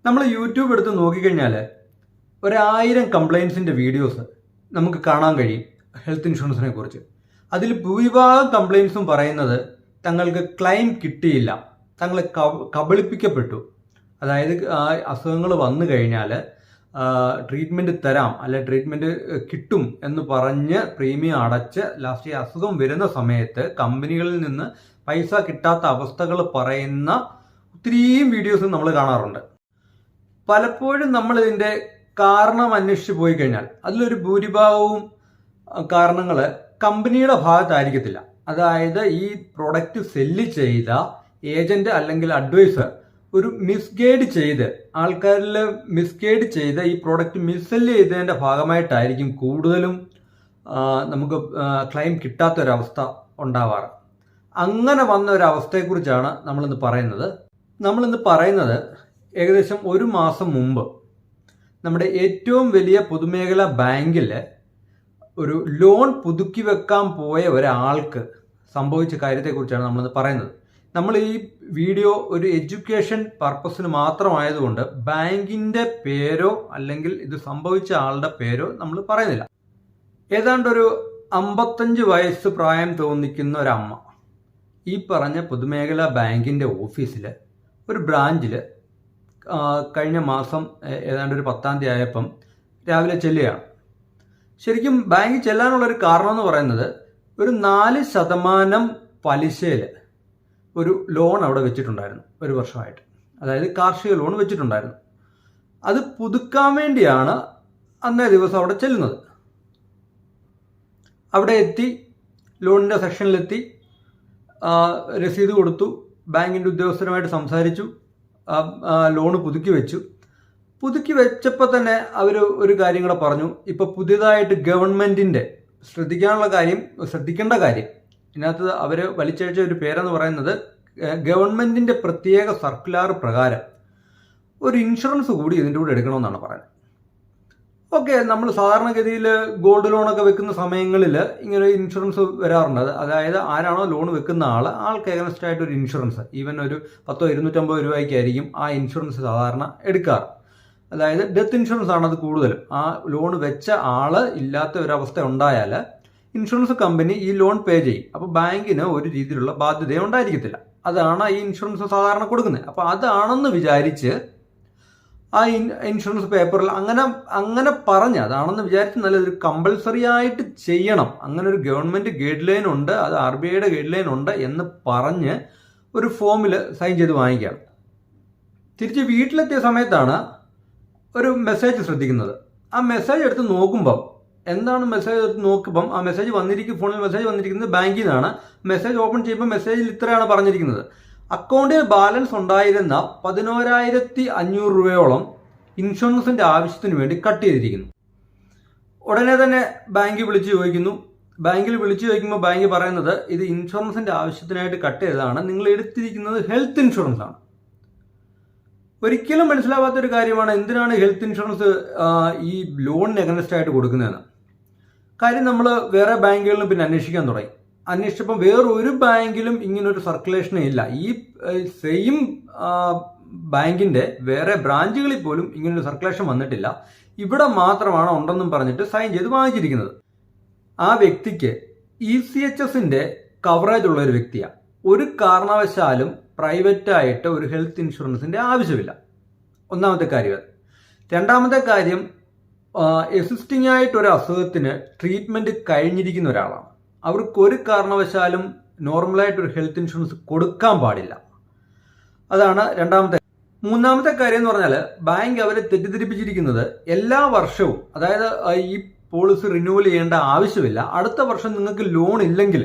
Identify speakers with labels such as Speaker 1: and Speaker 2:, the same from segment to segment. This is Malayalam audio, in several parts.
Speaker 1: നമ്മൾ യൂട്യൂബ് എടുത്ത് നോക്കിക്കഴിഞ്ഞാൽ 1000 കംപ്ലയിൻസിൻ്റെ വീഡിയോസ് നമുക്ക് കാണാൻ കഴിയും ഹെൽത്ത് ഇൻഷുറൻസിനെ കുറിച്ച്. അതിൽ ഭൂരിഭാഗം കംപ്ലയിൻസും പറയുന്നത് തങ്ങൾക്ക് ക്ലെയിം കിട്ടിയില്ല, തങ്ങളെ കബളിപ്പിക്കപ്പെട്ടു. അതായത് അസുഖങ്ങൾ വന്നു കഴിഞ്ഞാൽ ട്രീറ്റ്മെൻറ്റ് തരാം, അല്ലെ ട്രീറ്റ്മെൻറ്റ് കിട്ടും എന്ന് പറഞ്ഞ് പ്രീമിയം അടച്ച് ലാസ്റ്റ് അസുഖം വരുന്ന സമയത്ത് കമ്പനികളിൽ നിന്ന് പൈസ കിട്ടാത്ത അവസ്ഥകൾ പറയുന്ന ഒത്തിരിയും വീഡിയോസ് നമ്മൾ കാണാറുണ്ട്. പലപ്പോഴും നമ്മൾ ഇതിൻ്റെ കാരണം അന്വേഷിച്ച് പോയി കഴിഞ്ഞാൽ അതിലൊരു ഭൂരിഭാഗവും കാരണങ്ങൾ കമ്പനിയുടെ ഭാഗത്തായിരിക്കത്തില്ല. അതായത് ഈ പ്രൊഡക്റ്റ് സെല്ല് ചെയ്ത ഏജന്റ് അല്ലെങ്കിൽ അഡ്വൈസർ ഒരു മിസ്ഗൈഡ് ചെയ്ത് ആൾക്കാരിൽ മിസ്ഗൈഡ് ചെയ്ത് ഈ പ്രോഡക്റ്റ് മിസ്സെല്ല് ചെയ്തതിൻ്റെ ഭാഗമായിട്ടായിരിക്കും കൂടുതലും നമുക്ക് ക്ലെയിം കിട്ടാത്തൊരവസ്ഥ ഉണ്ടാവാറ്. അങ്ങനെ വന്ന ഒരവസ്ഥയെക്കുറിച്ചാണ് നമ്മളിന്ന് പറയുന്നത്. ഏകദേശം ഒരു മാസം മുമ്പ് നമ്മുടെ ഏറ്റവും വലിയ പൊതുമേഖലാ ബാങ്കിൽ ഒരു ലോൺ പുതുക്കി വെക്കാൻ പോയ ഒരാൾക്ക് സംഭവിച്ച കാര്യത്തെക്കുറിച്ചാണ് നമ്മളിന്ന് പറയുന്നത്. നമ്മൾ ഈ വീഡിയോ ഒരു എഡ്യൂക്കേഷൻ പർപ്പസിന് മാത്രമായതുകൊണ്ട് ബാങ്കിൻ്റെ പേരോ അല്ലെങ്കിൽ ഇത് സംഭവിച്ച ആളുടെ പേരോ നമ്മൾ പറയുന്നില്ല. ഏതാണ്ട് ഒരു 55 വയസ്സ് പ്രായം തോന്നിക്കുന്ന ഒരമ്മ ഈ പറഞ്ഞ പൊതുമേഖലാ ബാങ്കിൻ്റെ ഓഫീസിൽ ഒരു ബ്രാഞ്ചിൽ കഴിഞ്ഞ മാസം ഏതാണ്ട് ഒരു 10-ാം തീയതി ആയപ്പം രാവിലെ ചെല്ലുകയാണ്. ശരിക്കും ബാങ്കിൽ ചെല്ലാനുള്ളൊരു കാരണം എന്ന് പറയുന്നത് ഒരു 4% പലിശയിൽ ഒരു ലോൺ അവിടെ വെച്ചിട്ടുണ്ടായിരുന്നു ഒരു വർഷമായിട്ട്. അതായത് കാർഷിക ലോൺ വെച്ചിട്ടുണ്ടായിരുന്നു. അത് പുതുക്കാൻ വേണ്ടിയാണ് അന്നേ ദിവസം അവിടെ ചെല്ലുന്നത്. അവിടെ എത്തി, ലോണിൻ്റെ സെക്ഷനിലെത്തി, രസീത് കൊടുത്തു, ബാങ്കിൻ്റെ ഉദ്യോഗസ്ഥരുമായിട്ട് സംസാരിച്ചു, ലോണ് പുതുക്കി വെച്ചപ്പോൾ തന്നെ അവർ ഒരു കാര്യം കൂടെ പറഞ്ഞു. ഇപ്പോൾ പുതിയതായിട്ട് ഗവൺമെൻറ്റിൻ്റെ ശ്രദ്ധിക്കേണ്ട കാര്യം ഇതിനകത്ത് അവർ വലിച്ചഴിച്ച ഒരു പേരെന്ന് പറയുന്നത് ഗവൺമെൻറ്റിൻ്റെ പ്രത്യേക സർക്കുലർ പ്രകാരം ഒരു ഇൻഷുറൻസ് കൂടി ഇതിൻ്റെ കൂടെ എടുക്കണമെന്നാണ് പറയുന്നത്. ഓക്കെ, നമ്മൾ സാധാരണഗതിയിൽ ഗോൾഡ് ലോണൊക്കെ വെക്കുന്ന സമയങ്ങളിൽ ഇങ്ങനെ ഇൻഷുറൻസ് വരാറുണ്ട്. അതായത് ആരാണോ ലോൺ വെക്കുന്ന ആൾക്ക് എഗനസ്റ്റ് ആയിട്ട് ഒരു ഇൻഷുറൻസ്, ഈവൻ ഒരു 100-250 രൂപയ്ക്കായിരിക്കും ആ ഇൻഷുറൻസ് സാധാരണ എടുക്കാറ്. അതായത് ഡെത്ത് ഇൻഷുറൻസ് ആണ് അത് കൂടുതലും. ആ ലോൺ വെച്ച ഇല്ലാത്ത ഒരവസ്ഥ ഉണ്ടായാൽ ഇൻഷുറൻസ് കമ്പനി ഈ ലോൺ പേ ചെയ്യും. അപ്പോൾ ബാങ്കിന് ഒരു രീതിയിലുള്ള ബാധ്യത ഉണ്ടായിരിക്കത്തില്ല. അതാണ് ഈ ഇൻഷുറൻസ് സാധാരണ കൊടുക്കുന്നത്. അപ്പോൾ അതാണെന്ന് വിചാരിച്ച് ആ ഇൻഷുറൻസ് പേപ്പറിൽ അങ്ങനെ പറഞ്ഞ് അതാണെന്ന് വിചാരിച്ച് നല്ലൊരു കമ്പൽസറി ആയിട്ട് ചെയ്യണം, അങ്ങനെ ഒരു ഗവൺമെൻറ് ഗൈഡ് ലൈൻ ഉണ്ട്, അത് RBIയുടെ ഗൈഡ് ലൈൻ ഉണ്ട് എന്ന് പറഞ്ഞ് ഒരു ഫോമിൽ സൈൻ ചെയ്ത് വാങ്ങിക്കുകയാണ്. തിരിച്ച് വീട്ടിലെത്തിയ സമയത്താണ് ഒരു മെസ്സേജ് ശ്രദ്ധിക്കുന്നത്. ആ മെസ്സേജ് എടുത്ത് നോക്കുമ്പം എന്താണ് മെസ്സേജ് എടുത്ത് നോക്കുമ്പം ആ ഫോണിൽ മെസ്സേജ് വന്നിരിക്കുന്നത് ബാങ്കിൽ നിന്നാണ്. മെസ്സേജ് ഓപ്പൺ ചെയ്യുമ്പോൾ മെസ്സേജിൽ ഇത്രയാണ് പറഞ്ഞിരിക്കുന്നത്: അക്കൗണ്ടിൽ ബാലൻസ് ഉണ്ടായിരുന്ന 11,500 രൂപയോളം ഇൻഷുറൻസിൻ്റെ ആവശ്യത്തിന് വേണ്ടി കട്ട് ചെയ്തിരിക്കുന്നു. ഉടനെ തന്നെ ബാങ്കിൽ വിളിച്ചു ചോദിക്കുമ്പോൾ ബാങ്ക് പറയുന്നത് ഇത് ഇൻഷുറൻസിൻ്റെ ആവശ്യത്തിനായിട്ട് കട്ട് ചെയ്തതാണ്, നിങ്ങൾ എടുത്തിരിക്കുന്നത് ഹെൽത്ത് ഇൻഷുറൻസ് ആണ്. ഒരിക്കലും മനസ്സിലാവാത്തൊരു കാര്യമാണ് എന്തിനാണ് ഹെൽത്ത് ഇൻഷുറൻസ് ഈ ലോണിന് എഗനസ്റ്റ് ആയിട്ട് കൊടുക്കുന്നതെന്ന്. കാര്യം നമ്മൾ വേറെ ബാങ്കുകളിലും പിന്നെ അന്വേഷിക്കാൻ തുടങ്ങി. അന്വേഷിച്ചപ്പോൾ വേറൊരു ബാങ്കിലും ഇങ്ങനൊരു സർക്കുലേഷനേ ഇല്ല. ഈ സെയിം ബാങ്കിൻ്റെ വേറെ ബ്രാഞ്ചുകളിൽ പോലും ഇങ്ങനൊരു സർക്കുലേഷൻ വന്നിട്ടില്ല. ഇവിടെ മാത്രമാണ് ഉണ്ടെന്നും പറഞ്ഞിട്ട് സൈൻ ചെയ്ത് വാങ്ങിച്ചിരിക്കുന്നത്. ആ വ്യക്തിക്ക് ECHSൻ്റെ കവറേജ് ഉള്ള ഒരു വ്യക്തിയാണ്. ഒരു കാരണവശാലും പ്രൈവറ്റായിട്ട് ഒരു ഹെൽത്ത് ഇൻഷുറൻസിൻ്റെ ആവശ്യമില്ല. ഒന്നാമത്തെ കാര്യം അത്. രണ്ടാമത്തെ കാര്യം, എക്സിസ്റ്റിംഗ് ആയിട്ടൊരു അസുഖത്തിന് ട്രീറ്റ്മെൻറ്റ് കഴിഞ്ഞിരിക്കുന്ന ഒരാളാണ്. അവർക്ക് ഒരു കാരണവശാലും നോർമലായിട്ടൊരു ഹെൽത്ത് ഇൻഷുറൻസ് കൊടുക്കാൻ പാടില്ല. അതാണ് രണ്ടാമത്തെ. മൂന്നാമത്തെ കാര്യം എന്ന് പറഞ്ഞാൽ ബാങ്ക് അവരെ തെറ്റിദ്ധരിപ്പിച്ചിരിക്കുന്നത് എല്ലാ വർഷവും, അതായത് ഈ പോളിസി റിന്യൂവൽ ചെയ്യേണ്ട ആവശ്യമില്ല, അടുത്ത വർഷം നിങ്ങൾക്ക് ലോൺ ഇല്ലെങ്കിൽ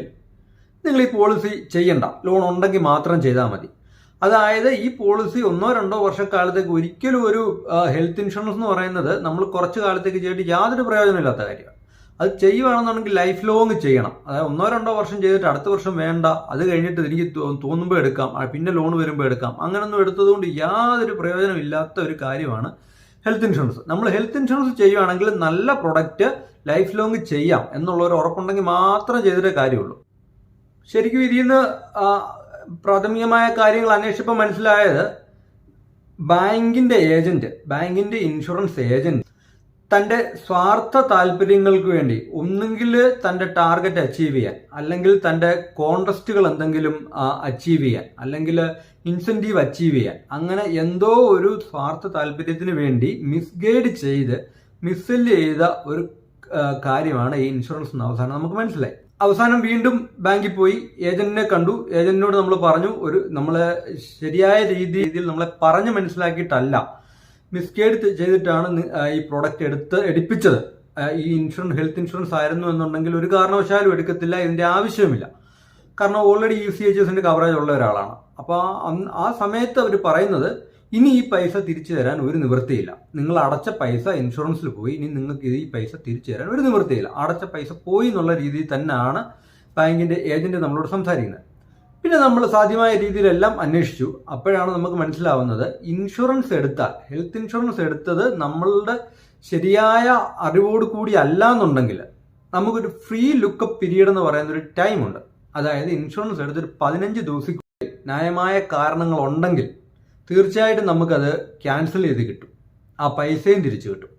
Speaker 1: നിങ്ങൾ ഈ പോളിസി ചെയ്യണ്ട, ലോൺ ഉണ്ടെങ്കിൽ മാത്രം ചെയ്താൽ മതി. അതായത് ഈ പോളിസി 1-2 വർഷക്കാലത്തേക്ക് ഒരിക്കലും ഒരു ഹെൽത്ത് ഇൻഷുറൻസ് എന്ന് പറയുന്നത് നമ്മൾ കുറച്ച് കാലത്തേക്ക് ചെയ്തിട്ട് യാതൊരു പ്രയോജനമില്ലാത്ത കാര്യമാണ്. അത് ചെയ്യുകയാണെന്നുണ്ടെങ്കിൽ ലൈഫ് ലോങ് ചെയ്യണം. അതായത് 1-2 വർഷം ചെയ്തിട്ട് അടുത്ത വർഷം വേണ്ട, അത് കഴിഞ്ഞിട്ട് എനിക്ക് തോന്നുമ്പോൾ എടുക്കാം, പിന്നെ ലോൺ വരുമ്പോൾ എടുക്കാം, അങ്ങനൊന്നും എടുത്തതുകൊണ്ട് യാതൊരു പ്രയോജനമില്ലാത്ത ഒരു കാര്യമാണ് ഹെൽത്ത് ഇൻഷുറൻസ്. നമ്മൾ ഹെൽത്ത് ഇൻഷുറൻസ് ചെയ്യുകയാണെങ്കിൽ നല്ല പ്രൊഡക്റ്റ് ലൈഫ് ലോങ് ചെയ്യാം എന്നുള്ളൊരു ഉറപ്പുണ്ടെങ്കിൽ മാത്രം ചെയ്തിട്ടേ കാര്യമുള്ളൂ. ശരിക്കും ഇതിൽ നിന്ന് പ്രാഥമികമായ കാര്യങ്ങൾ അന്വേഷിച്ചപ്പോൾ മനസ്സിലായത് ബാങ്കിന്റെ ഇൻഷുറൻസ് ഏജന്റ് തന്റെ സ്വാർത്ഥ താല്പര്യങ്ങൾക്ക് വേണ്ടി ഒന്നുകിൽ തന്റെ ടാർഗറ്റ് അച്ചീവ് ചെയ്യാൻ, അല്ലെങ്കിൽ തന്റെ കോൺട്രസ്റ്റുകൾ എന്തെങ്കിലും അച്ചീവ് ചെയ്യാൻ, അല്ലെങ്കിൽ ഇൻസെന്റീവ് അച്ചീവ് ചെയ്യാൻ, അങ്ങനെ എന്തോ ഒരു സ്വാർത്ഥ താല്പര്യത്തിന് വേണ്ടി മിസ്ഗൈഡ് ചെയ്ത് മിസ്സെല് ചെയ്ത ഒരു കാര്യമാണ് ഈ ഇൻഷുറൻസ് എന്ന് അവസാനം നമുക്ക് മനസ്സിലായി. അവസാനം വീണ്ടും ബാങ്കിൽ പോയി ഏജന്റിനെ കണ്ടു. ഏജന്റിനോട് നമ്മൾ പറഞ്ഞു, നമ്മളെ ശരിയായ രീതിയിൽ നമ്മളെ പറഞ്ഞ് മനസ്സിലാക്കിയിട്ടല്ല, മിസ്ഗൈഡ് ചെയ്തിട്ടാണ് ഈ പ്രോഡക്റ്റ് എടുപ്പിച്ചത്. ഈ ഹെൽത്ത് ഇൻഷുറൻസ് ആയിരുന്നു എന്നുണ്ടെങ്കിൽ ഒരു കാരണവശാലും എടുക്കത്തില്ല, ഇതിന്റെ ആവശ്യമില്ല. കാരണം ഓൾറെഡി ECHSന്റെ കവറേജ് ഉള്ള ഒരാളാണ്. അപ്പോൾ ആ സമയത്ത് അവർ പറയുന്നത്, ഇനി ഈ പൈസ തിരിച്ചു തരാൻ ഒരു നിവൃത്തിയില്ല. നിങ്ങൾ അടച്ച പൈസ ഇൻഷുറൻസിൽ പോയി, ഇനി നിങ്ങൾക്ക് ഈ പൈസ തിരിച്ചു തരാൻ ഒരു നിവൃത്തിയില്ല. അടച്ച പൈസ പോയി എന്നുള്ള രീതിയിൽ തന്നെയാണ് ബാങ്കിന്റെ ഏജന്റ് നമ്മളോട് സംസാരിക്കുന്നത്. പിന്നെ നമ്മൾ സാധ്യമായ രീതിയിലെല്ലാം അന്വേഷിച്ചു. അപ്പോഴാണ് നമുക്ക് മനസ്സിലാവുന്നത്, ഹെൽത്ത് ഇൻഷുറൻസ് എടുത്തത് നമ്മളുടെ ശരിയായ അറിവോട് കൂടി അല്ല എന്നുണ്ടെങ്കിൽ നമുക്കൊരു ഫ്രീ ലുക്കപ്പ് പീരീഡ് എന്ന് പറയുന്ന ഒരു ടൈമുണ്ട്. അതായത് ഇൻഷുറൻസ് എടുത്തൊരു 15 ദിവസത്തേക്ക് ന്യായമായ കാരണങ്ങൾ ഉണ്ടെങ്കിൽ തീർച്ചയായിട്ടും നമുക്കത് ക്യാൻസൽ ചെയ്ത് കിട്ടും, ആ പൈസയും തിരിച്ചു കിട്ടും.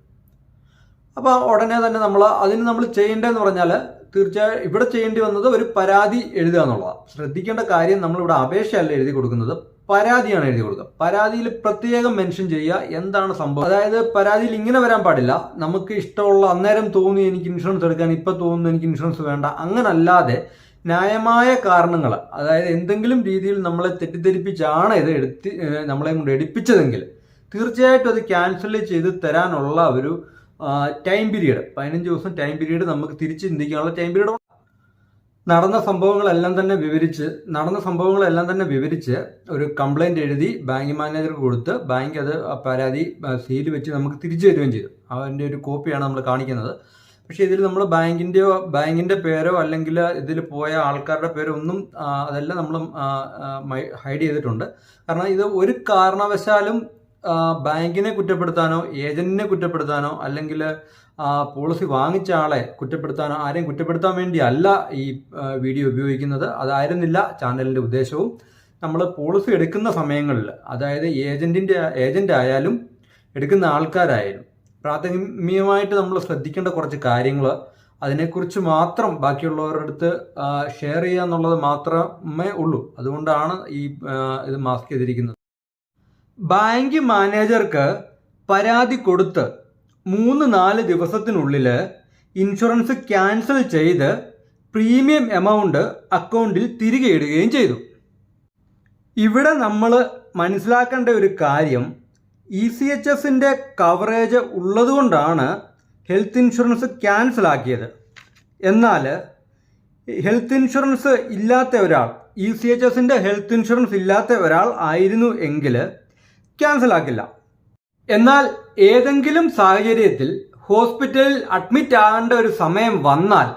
Speaker 1: അപ്പോൾ ഉടനെ തന്നെ നമ്മൾ ചെയ്യേണ്ടതെന്ന് പറഞ്ഞാൽ, തീർച്ചയായും ഇവിടെ ചെയ്യേണ്ടി വന്നത് ഒരു പരാതി എഴുതുക എന്നുള്ളതാണ്. ശ്രദ്ധിക്കേണ്ട കാര്യം, നമ്മളിവിടെ അപേക്ഷയല്ല എഴുതി കൊടുക്കുന്നത്, പരാതിയാണ് എഴുതി കൊടുക്കുക. പരാതിയിൽ പ്രത്യേകം മെൻഷൻ ചെയ്യുക എന്താണ് സംഭവം. അതായത് പരാതിയിൽ ഇങ്ങനെ വരാൻ പാടില്ല, നമുക്ക് ഇഷ്ടമുള്ള അന്നേരം തോന്നി എനിക്ക് ഇൻഷുറൻസ് എടുക്കാൻ, ഇപ്പം തോന്നുന്നു എനിക്ക് ഇൻഷുറൻസ് വേണ്ട, അങ്ങനല്ലാതെ ന്യായമായ കാരണങ്ങൾ, അതായത് എന്തെങ്കിലും രീതിയിൽ നമ്മളെ തെറ്റിദ്ധരിപ്പിച്ചാണ് ഇത് നമ്മളെ കൊണ്ട് എടുപ്പിച്ചതെങ്കിൽ തീർച്ചയായിട്ടും അത് ക്യാൻസൽ ചെയ്ത് തരാനുള്ള ഒരു ടൈം പീരീഡ്, 15 ദിവസം ടൈം പീരീഡ് നമുക്ക് തിരിച്ച് ചിന്തിക്കാനുള്ള ടൈം പീരീഡ്. നടന്ന സംഭവങ്ങളെല്ലാം തന്നെ വിവരിച്ച് ഒരു കംപ്ലൈന്റ് എഴുതി ബാങ്ക് മാനേജർക്ക് കൊടുത്ത്, ബാങ്ക് അത് പരാതി സീൽ വെച്ച് നമുക്ക് തിരിച്ചു തരുകയും ചെയ്തു. അതിന്റെ ഒരു കോപ്പിയാണ് നമ്മൾ കാണിക്കുന്നത്. പക്ഷെ ഇതിൽ നമ്മൾ ബാങ്കിന്റെ പേരോ അല്ലെങ്കിൽ ഇതിൽ പോയ ആൾക്കാരുടെ പേരോ ഒന്നും അതെല്ലാം നമ്മൾ ഹൈഡ് ചെയ്തിട്ടുണ്ട്. കാരണം ഇത് ഒരു കാരണവശാലും ബാങ്കിനെ കുറ്റപ്പെടുത്താനോ ഏജന്റിനെ കുറ്റപ്പെടുത്താനോ അല്ലെങ്കിൽ പോളിസി വാങ്ങിച്ച ആളെ കുറ്റപ്പെടുത്താനോ ആരെയും കുറ്റപ്പെടുത്താൻ വേണ്ടി അല്ല ഈ വീഡിയോ ഉപയോഗിക്കുന്നത്. അതായിരുന്നില്ല ചാനലിന്റെ ഉദ്ദേശവും. നമ്മൾ പോളിസി എടുക്കുന്ന സമയങ്ങളിൽ, അതായത് ഏജന്റ് ആയാലും എടുക്കുന്ന ആൾക്കാരായാലും പ്രാഥമികമായിട്ട് നമ്മൾ ശ്രദ്ധിക്കേണ്ട കുറച്ച് കാര്യങ്ങൾ, അതിനെക്കുറിച്ച് മാത്രം ബാക്കിയുള്ളവരുടെ അടുത്ത് ഷെയർ ചെയ്യുക എന്നുള്ളത് മാത്രമേ ഉള്ളൂ. അതുകൊണ്ടാണ് ഇത് മാസ്ക് ചെയ്തിരിക്കുന്നത്. ബാങ്ക് മാനേജർക്ക് പരാതി കൊടുത്ത് 3-4 ദിവസത്തിനുള്ളിൽ ഇൻഷുറൻസ് ക്യാൻസൽ ചെയ്ത് പ്രീമിയം എമൗണ്ട് അക്കൗണ്ടിൽ തിരികെ ഇടുകയും ചെയ്തു. ഇവിടെ നമ്മൾ മനസ്സിലാക്കേണ്ട ഒരു കാര്യം, ECHSന്റെ കവറേജ് ഉള്ളതുകൊണ്ടാണ് ഹെൽത്ത് ഇൻഷുറൻസ് ക്യാൻസൽ ആക്കിയത്. എന്നാൽ ഹെൽത്ത് ഇൻഷുറൻസ് ഇല്ലാത്ത ഒരാൾ, ECHSന്റെ ഹെൽത്ത് ഇൻഷുറൻസ് ഇല്ലാത്ത ഒരാൾ ആയിരുന്നു എങ്കിൽ ക്യാൻസൽ ആക്കില്ല. എന്നാൽ ഏതെങ്കിലും സാഹചര്യത്തിൽ ഹോസ്പിറ്റലിൽ അഡ്മിറ്റ് ആകേണ്ട ഒരു സമയം വന്നാൽ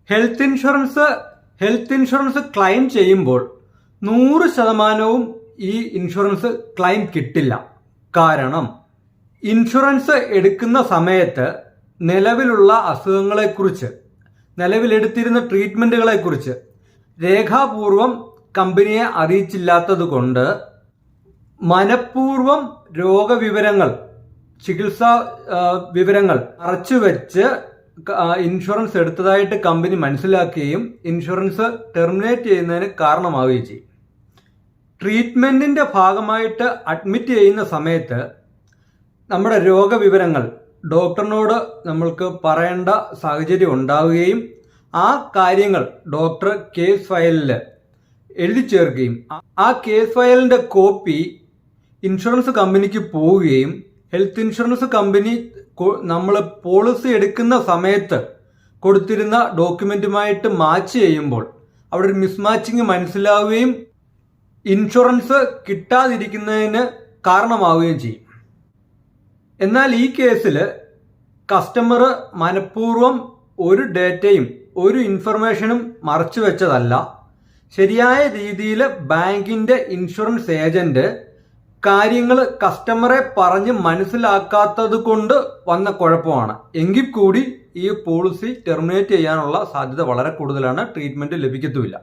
Speaker 1: ഹെൽത്ത് ഇൻഷുറൻസ് ക്ലെയിം ചെയ്യുമ്പോൾ 100% ഈ ഇൻഷുറൻസ് ക്ലെയിം കിട്ടില്ല. കാരണം ഇൻഷുറൻസ് എടുക്കുന്ന സമയത്ത് നിലവിലുള്ള അസുഖങ്ങളെക്കുറിച്ച്, നിലവിലെടുത്തിരുന്ന ട്രീറ്റ്മെന്റുകളെക്കുറിച്ച് രേഖാപൂർവം കമ്പനിയെ അറിയിച്ചില്ലാത്തത് കൊണ്ട് മനഃപൂർവം രോഗവിവരങ്ങൾ, ചികിത്സാ വിവരങ്ങൾ മറച്ചുവെച്ച് ഇൻഷുറൻസ് എടുത്തതായിട്ട് കമ്പനി മനസ്സിലാക്കുകയും ഇൻഷുറൻസ് ടെർമിനേറ്റ് ചെയ്യുന്നതിന് കാരണമാവുകയും ചെയ്യും. ട്രീറ്റ്മെന്റിന്റെ ഭാഗമായിട്ട് അഡ്മിറ്റ് ചെയ്യുന്ന സമയത്ത് നമ്മുടെ രോഗവിവരങ്ങൾ ഡോക്ടറിനോട് നമ്മൾക്ക് പറയേണ്ട സാഹചര്യം ഉണ്ടാവുകയും ആ കാര്യങ്ങൾ ഡോക്ടർ കേസ് ഫയലിൽ എഴുതി ചേർക്കുകയും ആ കേസ് ഫയലിന്റെ കോപ്പി ഇൻഷുറൻസ് കമ്പനിക്ക് പോവുകയും ഹെൽത്ത് ഇൻഷുറൻസ് കമ്പനി നമ്മൾ പോളിസി എടുക്കുന്ന സമയത്ത് കൊടുത്തിരുന്ന ഡോക്യുമെന്റുമായിട്ട് മാച്ച് ചെയ്യുമ്പോൾ അവിടെ ഒരു മിസ്മാച്ചിങ് മനസ്സിലാവുകയും ഇൻഷുറൻസ് കിട്ടാതിരിക്കുന്നതിന് കാരണമാവുകയും ചെയ്യും. എന്നാൽ ഈ കേസിൽ കസ്റ്റമർ മനഃപൂർവ്വം ഒരു ഡേറ്റയും ഒരു ഇൻഫർമേഷനും മറച്ചു വെച്ചതല്ല. ശരിയായ രീതിയിൽ ബാങ്കിന്റെ ഇൻഷുറൻസ് ഏജന്റ് കാര്യങ്ങൾ കസ്റ്റമറെ പറഞ്ഞ് മനസ്സിലാക്കാത്തത് കൊണ്ട് വന്ന കുഴപ്പമാണ്. എങ്കിൽ കൂടി ഈ പോളിസി ടെർമിനേറ്റ് ചെയ്യാനുള്ള സാധ്യത വളരെ കൂടുതലാണ്, ട്രീറ്റ്മെന്റ് ലഭിക്കത്തുമില്ല.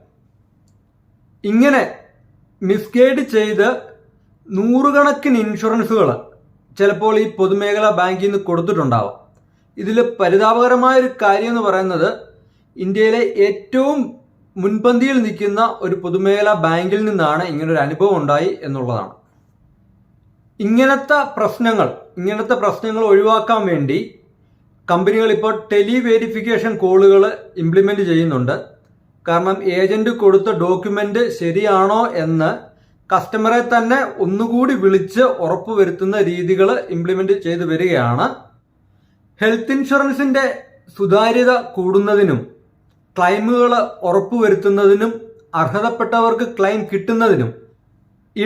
Speaker 1: ഇങ്ങനെ മിസ്ഗൈഡ് ചെയ്ത് നൂറുകണക്കിന് ഇൻഷുറൻസുകൾ ചിലപ്പോൾ ഈ പൊതുമേഖലാ ബാങ്കിൽ നിന്ന് കൊടുത്തിട്ടുണ്ടാവാം. ഇതിൽ പരിതാപകരമായൊരു കാര്യം എന്ന് പറയുന്നത് ഇന്ത്യയിലെ ഏറ്റവും മുൻപന്തിയിൽ നിൽക്കുന്ന ഒരു പൊതുമേഖലാ ബാങ്കിൽ നിന്നാണ് ഇങ്ങനൊരു അനുഭവം ഉണ്ടായി എന്നുള്ളതാണ്. ഇങ്ങനത്തെ പ്രശ്നങ്ങൾ ഒഴിവാക്കാൻ വേണ്ടി കമ്പനികൾ ഇപ്പോൾ ടെലി വെരിഫിക്കേഷൻ കോളുകൾ ഇംപ്ലിമെന്റ് ചെയ്യുന്നുണ്ട്. കാരണം ഏജന്റ് കൊടുത്ത ഡോക്യുമെന്റ് ശരിയാണോ എന്ന് കസ്റ്റമറെ തന്നെ ഒന്നുകൂടി വിളിച്ച് ഉറപ്പുവരുത്തുന്ന രീതികൾ ഇംപ്ലിമെന്റ് ചെയ്തു വരികയാണ്. ഹെൽത്ത് ഇൻഷുറൻസിന്റെ സുതാര്യത കൂടുന്നതിനും ക്ലെയിമുകൾ ഉറപ്പുവരുത്തുന്നതിനും അർഹതപ്പെട്ടവർക്ക് ക്ലെയിം കിട്ടുന്നതിനും ഈ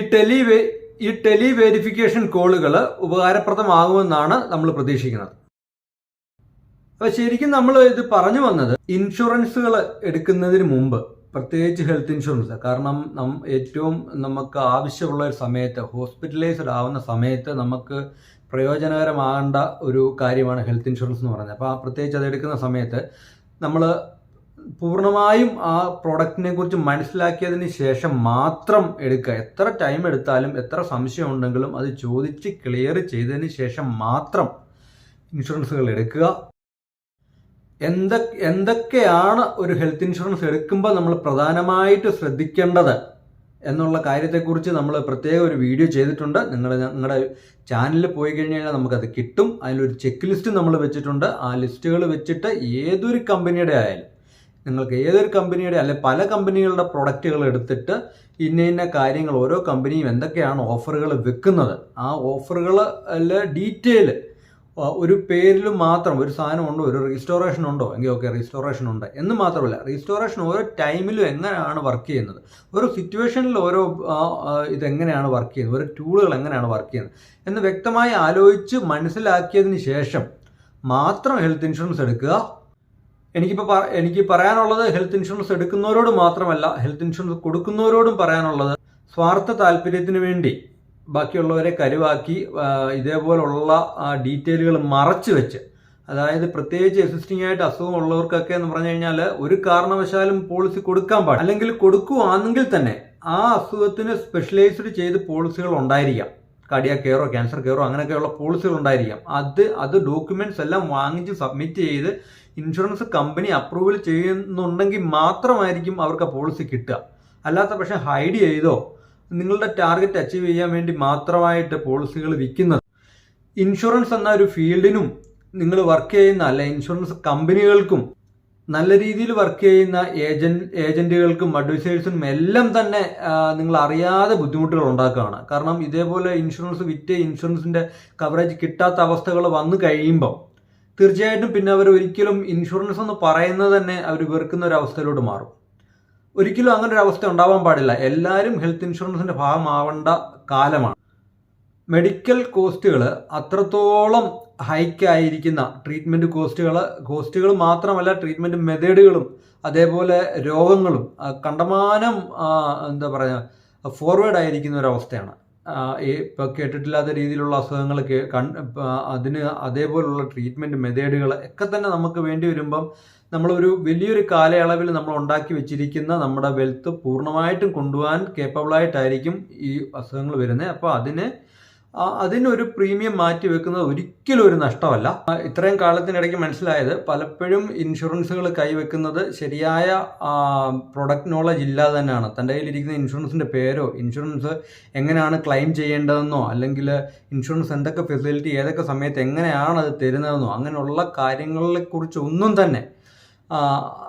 Speaker 1: ടെലി വെരിഫിക്കേഷൻ കോളുകൾ ഉപകാരപ്രദമാകുമെന്നാണ് നമ്മൾ പ്രതീക്ഷിക്കുന്നത്. അപ്പൊ ശരിക്കും നമ്മൾ ഇത് പറഞ്ഞു വന്നത് ഇൻഷുറൻസുകൾ എടുക്കുന്നതിന് മുമ്പ്, പ്രത്യേകിച്ച് ഹെൽത്ത് ഇൻഷുറൻസ്, കാരണം ഏറ്റവും നമുക്ക് ആവശ്യമുള്ള ഒരു സമയത്ത്, ഹോസ്പിറ്റലൈസ്ഡ് ആവുന്ന സമയത്ത് നമുക്ക് പ്രയോജനകരമാകേണ്ട ഒരു കാര്യമാണ് ഹെൽത്ത് ഇൻഷുറൻസ് എന്ന് പറയുന്നത്. അപ്പോൾ പ്രത്യേകിച്ച് അത് എടുക്കുന്ന സമയത്ത് നമ്മൾ പൂർണ്ണമായും ആ പ്രോഡക്റ്റിനെ കുറിച്ച് മനസ്സിലാക്കിയതിന് ശേഷം മാത്രം എടുക്കുക. എത്ര ടൈം എടുത്താലും എത്ര സംശയം ഉണ്ടെങ്കിലും അത് ചോദിച്ച് ക്ലിയർ ചെയ്തതിന് ശേഷം മാത്രം ഇൻഷുറൻസുകൾ എടുക്കുക. എന്തൊക്കെയാണ് ഒരു ഹെൽത്ത് ഇൻഷുറൻസ് എടുക്കുമ്പോൾ നമ്മൾ പ്രധാനമായിട്ട് ശ്രദ്ധിക്കേണ്ടത് എന്നുള്ള കാര്യത്തെക്കുറിച്ച് നമ്മൾ പ്രത്യേക ഒരു വീഡിയോ ചെയ്തിട്ടുണ്ട്. നിങ്ങളുടെ ചാനലിൽ പോയി കഴിഞ്ഞാൽ നമുക്കത് കിട്ടും. അതിലൊരു ചെക്ക് ലിസ്റ്റ് നമ്മൾ വെച്ചിട്ടുണ്ട്. ആ ലിസ്റ്റുകൾ വെച്ചിട്ട് ഏതൊരു കമ്പനിയുടെ ആയാലും, നിങ്ങൾക്ക് ഏതൊരു കമ്പനിയുടെ അല്ലെ പല കമ്പനികളുടെ പ്രൊഡക്റ്റുകൾ എടുത്തിട്ട് ഇന്ന കാര്യങ്ങൾ, ഓരോ കമ്പനിയും എന്തൊക്കെയാണ് ഓഫറുകൾ വെക്കുന്നത്, ആ ഓഫറുകളിൽ ഡീറ്റെയിൽ ഒരു പേരിൽ മാത്രം ഒരു സാധനം ഉണ്ടോ, ഒരു റീസ്റ്റോറേഷൻ ഉണ്ടോ എങ്കിൽ ഓക്കെ റീസ്റ്റോറേഷൻ ഉണ്ട് എന്ന് മാത്രമല്ല, റീസ്റ്റോറേഷൻ ഓരോ ടൈമിലും എങ്ങനെയാണ് വർക്ക് ചെയ്യുന്നത്, ഓരോ സിറ്റുവേഷനിൽ ഓരോ ഇതെങ്ങനെയാണ് വർക്ക് ചെയ്യുന്നത്, ഓരോ ടൂളുകൾ എങ്ങനെയാണ് വർക്ക് ചെയ്യുന്നത് എന്ന് വ്യക്തമായി ആലോചിച്ച് മനസ്സിലാക്കിയതിന് ശേഷം മാത്രം ഹെൽത്ത് ഇൻഷുറൻസ് എടുക്കുക. എനിക്ക് പറയാനുള്ളത് ഹെൽത്ത് ഇൻഷുറൻസ് എടുക്കുന്നവരോട് മാത്രമല്ല, ഹെൽത്ത് ഇൻഷുറൻസ് കൊടുക്കുന്നവരോടും പറയാനുള്ളത്, സ്വാർത്ഥ താല്പര്യത്തിന് വേണ്ടി ബാക്കിയുള്ളവരെ കരുവാക്കി ഇതേപോലുള്ള ഡീറ്റെയിലുകൾ മറച്ചു വെച്ച്, അതായത് പ്രത്യേകിച്ച് എക്സിസ്റ്റിംഗ് ആയിട്ട് അസുഖമുള്ളവർക്കൊക്കെ എന്ന് പറഞ്ഞു കഴിഞ്ഞാൽ ഒരു കാരണവശാലും പോളിസി കൊടുക്കാൻ പാടില്ല. അല്ലെങ്കിൽ കൊടുക്കുകയാണെങ്കിൽ തന്നെ ആ അസുഖത്തിന് സ്പെഷ്യലൈസ്ഡ് ചെയ്ത് പോളിസികൾ ഉണ്ടായിരിക്കാം. കാർഡിയാക് കെയറോ ക്യാൻസർ കെയറോ അങ്ങനെയൊക്കെയുള്ള പോളിസികൾ ഉണ്ടായിരിക്കാം. അത് ഡോക്യുമെന്റ്സ് എല്ലാം വാങ്ങിച്ച് സബ്മിറ്റ് ചെയ്ത് ഇൻഷുറൻസ് കമ്പനി അപ്രൂവൽ ചെയ്യുന്നുണ്ടെങ്കിൽ മാത്രമായിരിക്കും അവർക്ക് ആ പോളിസി കിട്ടുക. അല്ലാത്ത പക്ഷേ ഹൈഡ് ചെയ്തോ നിങ്ങളുടെ ടാർഗറ്റ് അച്ചീവ് ചെയ്യാൻ വേണ്ടി മാത്രമായിട്ട് പോളിസികൾ വിൽക്കുന്നത്. ഇൻഷുറൻസ് എന്ന ഒരു ഫീൽഡിനും നിങ്ങൾ വർക്ക് ചെയ്യുന്ന അല്ലെ ഇൻഷുറൻസ് കമ്പനികൾക്കും നല്ല രീതിയിൽ വർക്ക് ചെയ്യുന്ന ഏജന്റുകൾക്കും അഡ്വൈസേഴ്സിനും എല്ലാം തന്നെ നിങ്ങൾ അറിയാതെ ബുദ്ധിമുട്ടുകൾ ഉണ്ടാക്കുകയാണ്. കാരണം ഇതേപോലെ ഇൻഷുറൻസ് വിറ്റ് ഇൻഷുറൻസിന്റെ കവറേജ് കിട്ടാത്ത അവസ്ഥകൾ വന്നു കഴിയുമ്പോൾ തീർച്ചയായിട്ടും പിന്നെ അവർ ഒരിക്കലും ഇൻഷുറൻസ് എന്ന് പറയുന്നത് തന്നെ അവർ വെറുക്കുന്ന ഒരു അവസ്ഥയിലോട്ട് മാറും. ഒരിക്കലും അങ്ങനെ ഒരു അവസ്ഥ ഉണ്ടാവാൻ പാടില്ല. എല്ലാവരും ഹെൽത്ത് ഇൻഷുറൻസിന്റെ ഭാഗമാവേണ്ട കാലമാണ്. മെഡിക്കൽ കോസ്റ്റുകൾ അത്രത്തോളം ഹൈക്കായിരിക്കുന്ന ട്രീറ്റ്മെന്റ് കോസ്റ്റുകൾ മാത്രമല്ല, ട്രീറ്റ്മെന്റ് മെത്തേഡുകളും അതേപോലെ രോഗങ്ങളും കണ്ടമാനം എന്താ പറയുക ഫോർവേഡ് ആയിരിക്കുന്ന ഒരവസ്ഥയാണ്. ഇപ്പോൾ കേട്ടിട്ടില്ലാത്ത രീതിയിലുള്ള അസുഖങ്ങൾ അതിന് അതേപോലുള്ള ട്രീറ്റ്മെന്റ് മെത്തേഡുകൾ ഒക്കെ തന്നെ നമുക്ക് വേണ്ടി വരുമ്പം നമ്മളൊരു വലിയൊരു കാലയളവിൽ നമ്മൾ ഉണ്ടാക്കി വെച്ചിരിക്കുന്ന നമ്മുടെ വെൽത്ത് പൂർണ്ണമായിട്ടും കൊണ്ടുപോകാൻ കേപ്പബിളായിട്ടായിരിക്കും ഈ അസുഖങ്ങൾ വരുന്നത്. അപ്പോൾ അതിനൊരു പ്രീമിയം മാറ്റി വെക്കുന്നത് ഒരിക്കലും ഒരു നഷ്ടമല്ല. ഇത്രയും കാലത്തിനിടയ്ക്ക് മനസ്സിലായത് പലപ്പോഴും ഇൻഷുറൻസുകൾ കൈവെക്കുന്നത് ശരിയായ പ്രൊഡക്റ്റ് നോളജ് ഇല്ലാതെ തന്നെയാണ്. തൻ്റെ കയ്യിലിരിക്കുന്ന ഇൻഷുറൻസിൻ്റെ പേരോ ഇൻഷുറൻസ് എങ്ങനെയാണ് ക്ലെയിം ചെയ്യേണ്ടതെന്നോ അല്ലെങ്കിൽ ഇൻഷുറൻസ് എന്തൊക്കെ ഫെസിലിറ്റി ഏതൊക്കെ സമയത്ത് എങ്ങനെയാണ് അത് തരുന്നതെന്നോ അങ്ങനെയുള്ള കാര്യങ്ങളെക്കുറിച്ച് ഒന്നും തന്നെ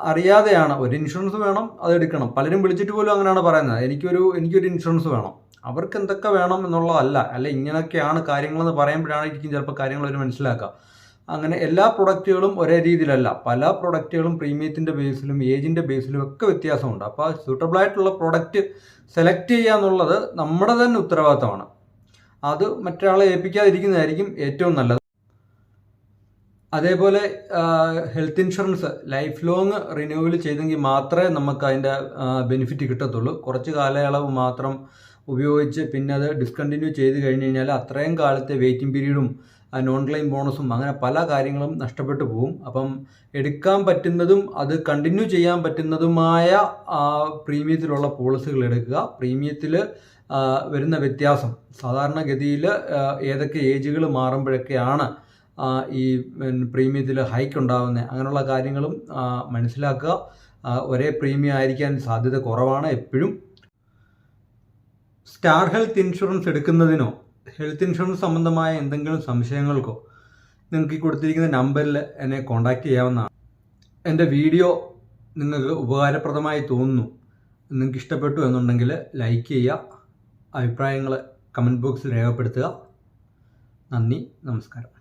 Speaker 1: അറിയാതെയാണ്. ഒരു ഇൻഷുറൻസ് വേണം, അത് എടുക്കണം. പലരും വിളിച്ചിട്ട് പോലും അങ്ങനെയാണ് പറയുന്നത്, എനിക്കൊരു ഇൻഷുറൻസ് വേണം. അവർക്ക് എന്തൊക്കെ വേണം എന്നുള്ളതല്ല, അല്ല ഇങ്ങനെയൊക്കെയാണ് കാര്യങ്ങളെന്ന് പറയുമ്പോഴായിരിക്കും ചിലപ്പോൾ കാര്യങ്ങൾ അവർ മനസ്സിലാക്കുക. അങ്ങനെ എല്ലാ പ്രൊഡക്റ്റുകളും ഒരേ രീതിയിലല്ല. പല പ്രൊഡക്റ്റുകളും പ്രീമിയത്തിൻ്റെ ബേസിലും ഏജിൻ്റെ ബേസിലും ഒക്കെ വ്യത്യാസമുണ്ട്. അപ്പോൾ സൂട്ടബിൾ ആയിട്ടുള്ള പ്രൊഡക്റ്റ് സെലക്ട് ചെയ്യുക എന്നുള്ളത് നമ്മുടെ തന്നെ ഉത്തരവാദിത്തമാണ്. അത് മറ്റൊരാളെ ഏൽപ്പിക്കാതിരിക്കുന്നതായിരിക്കും ഏറ്റവും നല്ലത്. അതേപോലെ health insurance life long renewal ചെയ്തെങ്കിൽ മാത്രമേ നമുക്ക് അതിൻ്റെ ബെനിഫിറ്റ് കിട്ടത്തുള്ളൂ. കുറച്ച് കാലയളവ് മാത്രം ഉപയോഗിച്ച് പിന്നെ അത് ഡിസ്കണ്ടിന്യൂ ചെയ്ത് കഴിഞ്ഞ് കഴിഞ്ഞാൽ അത്രയും കാലത്തെ വെയിറ്റിംഗ് പീരീഡും നോൺ ക്ലെയിം ബോണസും അങ്ങനെ പല കാര്യങ്ങളും നഷ്ടപ്പെട്ടു പോകും. അപ്പം എടുക്കാൻ പറ്റുന്നതും അത് കണ്ടിന്യൂ ചെയ്യാൻ പറ്റുന്നതുമായ പ്രീമിയത്തിലുള്ള പോളിസികൾ എടുക്കുക. പ്രീമിയത്തിൽ വരുന്ന വ്യത്യാസം, സാധാരണഗതിയിൽ ഏതൊക്കെ ഏജുകൾ മാറുമ്പോഴൊക്കെയാണ് ഈ പ്രീമിയത്തിൽ ഹൈക്ക് ഉണ്ടാകുന്നത്, അങ്ങനെയുള്ള കാര്യങ്ങളും മനസ്സിലാക്കുക. ഒരേ പ്രീമിയം ആയിരിക്കാൻ സാധ്യത കുറവാണ് എപ്പോഴും. സ്റ്റാർ ഹെൽത്ത് ഇൻഷുറൻസ് എടുക്കുന്നതിനോ ഹെൽത്ത് ഇൻഷുറൻസ് സംബന്ധമായ എന്തെങ്കിലും സംശയങ്ങൾക്കോ നിങ്ങൾക്ക് ഈ കൊടുത്തിരിക്കുന്ന നമ്പറിൽ എന്നെ കോൺടാക്റ്റ് ചെയ്യാവുന്നതാണ്. എൻ്റെ വീഡിയോ നിങ്ങൾക്ക് ഉപകാരപ്രദമായി തോന്നുന്നു, നിങ്ങൾക്ക് ഇഷ്ടപ്പെട്ടു എന്നുണ്ടെങ്കിൽ ലൈക്ക് ചെയ്യുക, അഭിപ്രായങ്ങൾ കമൻറ്റ് ബോക്സിൽ രേഖപ്പെടുത്തുക. നന്ദി, നമസ്കാരം.